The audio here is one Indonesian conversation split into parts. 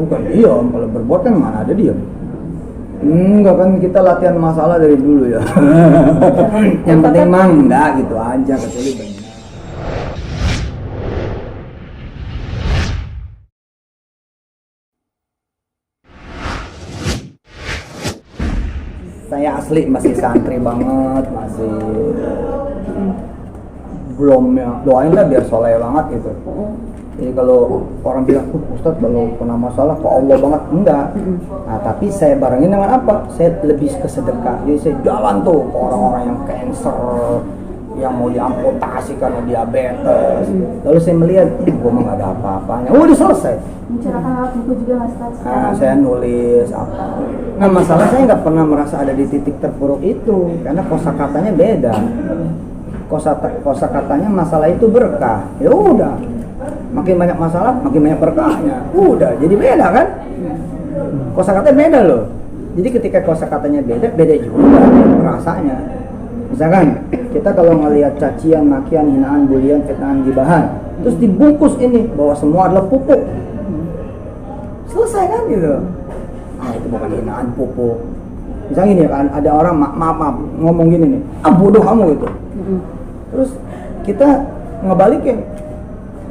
Bukan diam, kalau berbuat kan mana ada diam. Enggak kan kita latihan masalah dari dulu ya. Yang penting mang enggak gitu aja kecuali benar. Saya asli masih santri banget, masih belum ya, doain lah biar soleh banget gitu. Jadi kalau orang bilang, Ustadz kalau pernah masalah kok Allah banget, enggak. Nah tapi saya barengin dengan apa? Saya lebih ke sedekah. Jadi saya jalan tuh ke orang-orang yang cancer, yang mau diamputasi karena diabetes. Lalu saya melihat, gue mah gak ada apa-apanya. Udah selesai. Mencerahkan lewat buku juga Mas Ustadz? Nah, saya nulis apa. Nah masalah saya nggak pernah merasa ada di titik terpuruk itu, karena kosakatanya beda. Kosakatanya masalah itu berkah. Ya udah. Makin banyak masalah, makin banyak berkahnya. Udah, jadi beda kan? Kosakatanya beda loh. Jadi ketika kosakatanya beda, beda juga rasanya. Misalkan kita kalau ngelihat cacian, makian, hinaan, bulian, fitnahan, gibahan, terus dibungkus ini bahwa semua adalah pupuk. Selesai kan gitu. Ah itu bukan hinaan, pupuk. Misalnya gini kan, ada orang maaf ngomong gini nih, bodoh kamu gitu. Terus kita ngebalikin,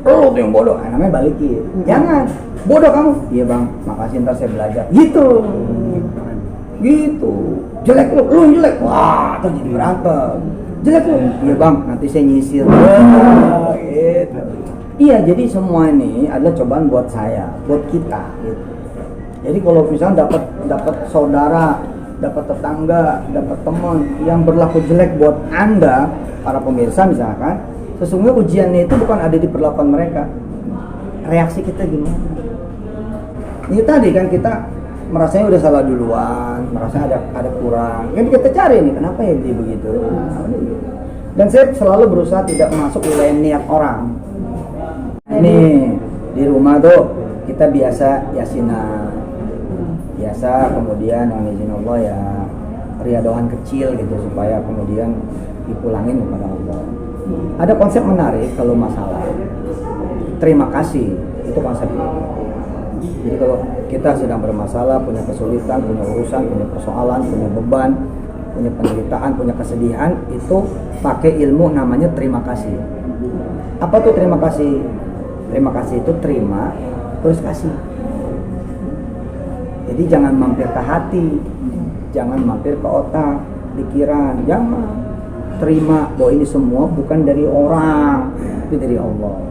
lo tuh yang bodoh, namanya balikin. Jangan, bodoh kamu. Iya bang, makasih ntar saya belajar. Gitu. Gitu. Jelek lu jelek. Wah, terus jadi berantem. Jelek lu. Iya bang, nanti saya nyisir. Gitu. Iya, jadi semua ini adalah cobaan buat saya, buat kita. Gitu. Jadi kalau misalnya dapat saudara, dapat tetangga, dapat teman yang berlaku jelek buat Anda, para pemirsa misalkan, sesungguhnya ujiannya itu bukan ada di perlakuan mereka. Reaksi kita gimana? Ini tadi kan kita merasanya udah salah duluan, merasa ada kurang. Kan kita cari nih, kenapa ya dia begitu? Dan saya selalu berusaha tidak masuk wilayah niat orang. Nih, di rumah tuh kita biasa yasinan. Biasa kemudian yang izin Allah ya riadohan kecil gitu supaya kemudian dipulangin kepada Allah. Ada konsep menarik kalau masalah terima kasih, itu konsepnya. Jadi kalau kita sedang bermasalah, punya kesulitan, punya urusan, punya persoalan, punya beban, punya penderitaan, punya kesedihan, itu pakai ilmu namanya terima kasih. Apa tuh terima kasih? Terima kasih itu terima terus kasih. Jadi jangan mampir ke hati, jangan mampir ke otak, pikiran, jangan. Terima bahwa ini semua bukan dari orang, tapi dari Allah.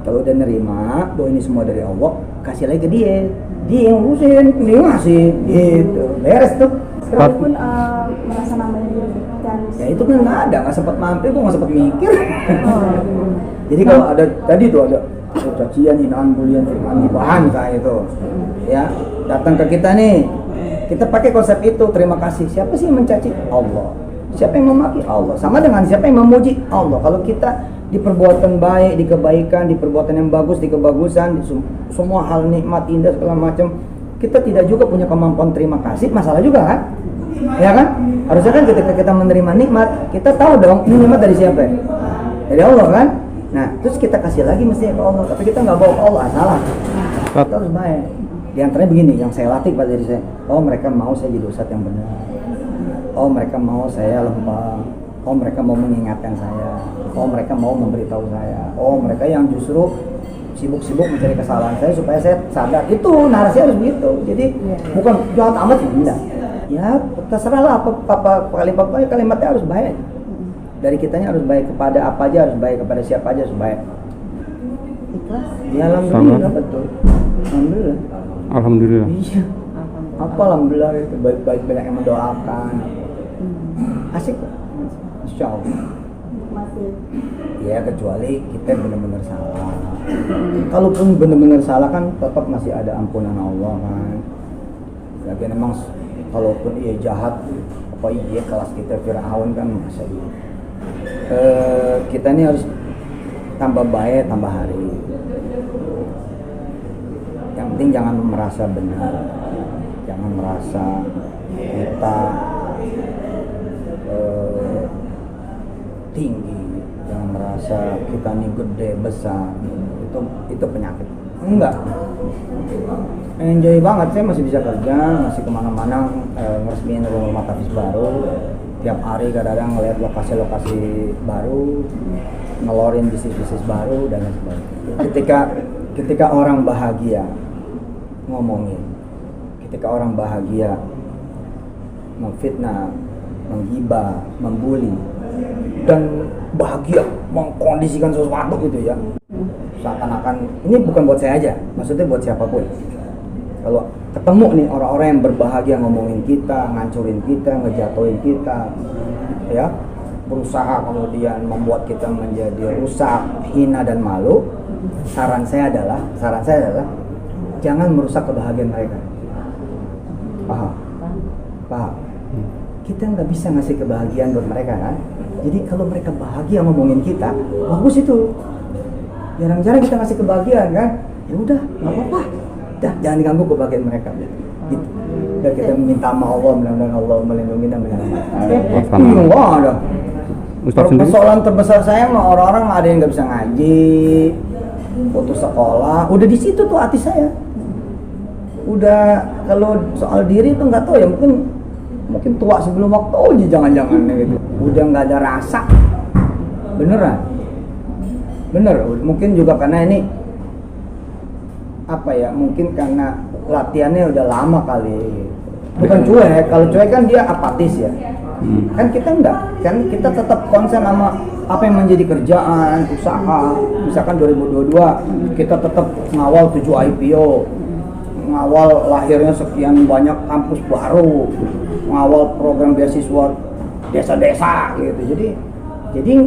Kalau udah nerima bahwa ini semua dari Allah, kasih lagi ke dia yang urusin, dia ngasih, gitu, beres tuh. Sekalipun merasa namanya dirugikan. Ya itu kan nggak sempat mampir, gue nggak sempat mikir. Jadi kalau ada tadi tuh ada cacian, hinaan, bulian, fitnah, gibahan kayak itu, ya datang ke kita nih, kita pakai konsep itu terima kasih. Siapa sih yang mencaci? Allah. Siapa yang memaki? Allah. Sama dengan siapa yang memuji? Allah. Kalau kita di perbuatan baik, di kebaikan, di perbuatan yang bagus, di kebagusan, di semua hal nikmat, indah segala macam, kita tidak juga punya kemampuan terima kasih, masalah juga kan? Ya kan? Harusnya kan ketika kita menerima nikmat, kita tahu dong ini nikmat dari siapa? Dari Allah kan? Nah, terus kita kasih lagi mestinya ke Allah, tapi kita nggak bawa ke Allah, salah. Kita harus baik. Di antaranya begini, yang saya latih pada diri saya, oh mereka mau saya jadi ustadz yang benar. Oh mereka mau saya lempang. Oh mereka mau mengingatkan saya. Oh mereka mau memberitahu saya. Oh mereka yang justru sibuk-sibuk mencari kesalahan saya supaya saya sadar. Itu narasi harus begitu. Jadi bukan jahat amat ya, enggak. Ya terserahlah apa kalimatnya harus baik. Dari kitanya harus baik, kepada apa aja harus baik, kepada siapa aja harus baik. Ikhlas. Ya alhamdulillah betul. Alhamdulillah. Alhamdulillah. Iya. Apa alhamdulillah itu baik-baik banyak yang mendoakan. Asik. Insya Allah. Masih. Ya kecuali kita benar-benar salah. Kalaupun benar-benar salah kan tetap masih ada ampunan Allah kan. Tapi memang kalaupun ia jahat, apa iya kelas kita Fir'aun kan masa iya. Kita ini harus tambah baik, tambah hari. Yang penting jangan merasa benar, jangan merasa kita tinggi, jangan merasa kita ini gede besar. Itu penyakit. Enggak. Enjoy banget, saya masih bisa kerja, masih kemana-mana, ngeresmiin rumah tafis baru. Tiap hari kadang-kadang ngeliat lokasi-lokasi baru, ngelorin bisnis-bisnis baru dan lain sebagainya. Ketika orang bahagia ngomongin, ketika orang bahagia memfitnah, menggibah, membuli, dan bahagia mengkondisikan sesuatu gitu ya, seakan-akan ini bukan buat saya aja, maksudnya buat siapapun. Kalau ketemu nih orang-orang yang berbahagia ngomongin kita, ngancurin kita, ngejatuhin kita, ya, berusaha kemudian membuat kita menjadi rusak, hina dan malu, saran saya adalah jangan merusak kebahagiaan mereka. Paham? Kita nggak bisa ngasih kebahagiaan buat mereka kan? Jadi kalau mereka bahagia ngomongin kita, bagus itu. Jarang-jarang kita ngasih kebahagiaan kan? Ya udah, nggak apa-apa. Dah, jangan diganggu kebahagiaan mereka. Gitu. Dan kita minta sama Allah, mudah-mudahan Allah melindungi dan menyelamatkan. Enggak ada. Persoalan terbesar saya mah orang-orang ada yang nggak bisa ngaji, putus sekolah. Udah di situ tuh hati saya. Udah kalau soal diri tuh nggak tahu ya, mungkin tua sebelum waktu aja jangan-jangan gitu. Udah nggak ada rasa. Beneran. Bener. Mungkin juga karena ini apa ya, mungkin karena latihannya udah lama kali. Bukan cuek, kalau cuek kan dia apatis ya. Kan kita enggak, kan kita tetap konsen sama apa yang menjadi kerjaan, usaha. Misalkan 2022 kita tetap ngawal 7 IPO, ngawal lahirnya sekian banyak kampus baru, ngawal program beasiswa desa-desa gitu. Jadi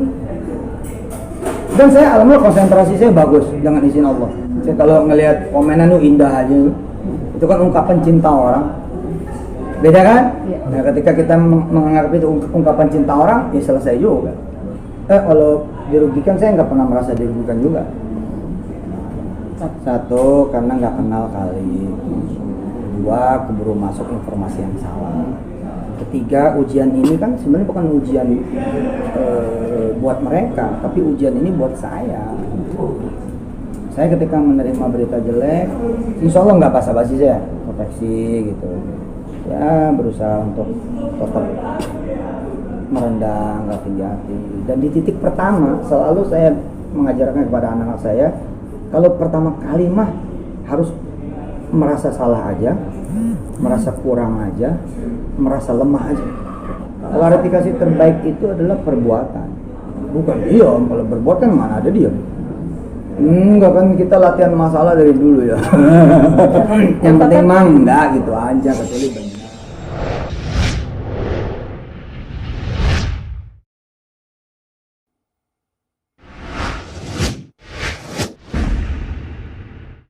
dan saya alhamdulillah konsentrasi saya bagus dengan izin Allah. Saya kalau ngelihat komenan itu indah aja, itu kan ungkapan cinta orang. Beda kan? Nah, ketika kita menganggap itu ungkapan cinta orang, ya selesai juga. Kalau dirugikan, saya nggak pernah merasa dirugikan juga. Satu, karena nggak kenal kali. Dua, keburu masuk informasi yang salah. Ketiga, ujian ini kan sebenarnya bukan ujian buat mereka, tapi ujian ini buat saya. Saya ketika menerima berita jelek, insya Allah nggak basa-basi saya, proteksi gitu. Ya berusaha untuk tetap merendah, nggak tinggi hati. Dan di titik pertama selalu saya mengajarkan kepada anak-anak saya, kalau pertama kali mah harus merasa salah aja, merasa kurang aja, merasa lemah aja. Klarifikasi terbaik itu adalah perbuatan, bukan diam. Kalau berbuat kan mana ada diam. Enggak kan, kita latihan masalah dari dulu ya. Yang penting mang enggak gitu aja, kecuali benar.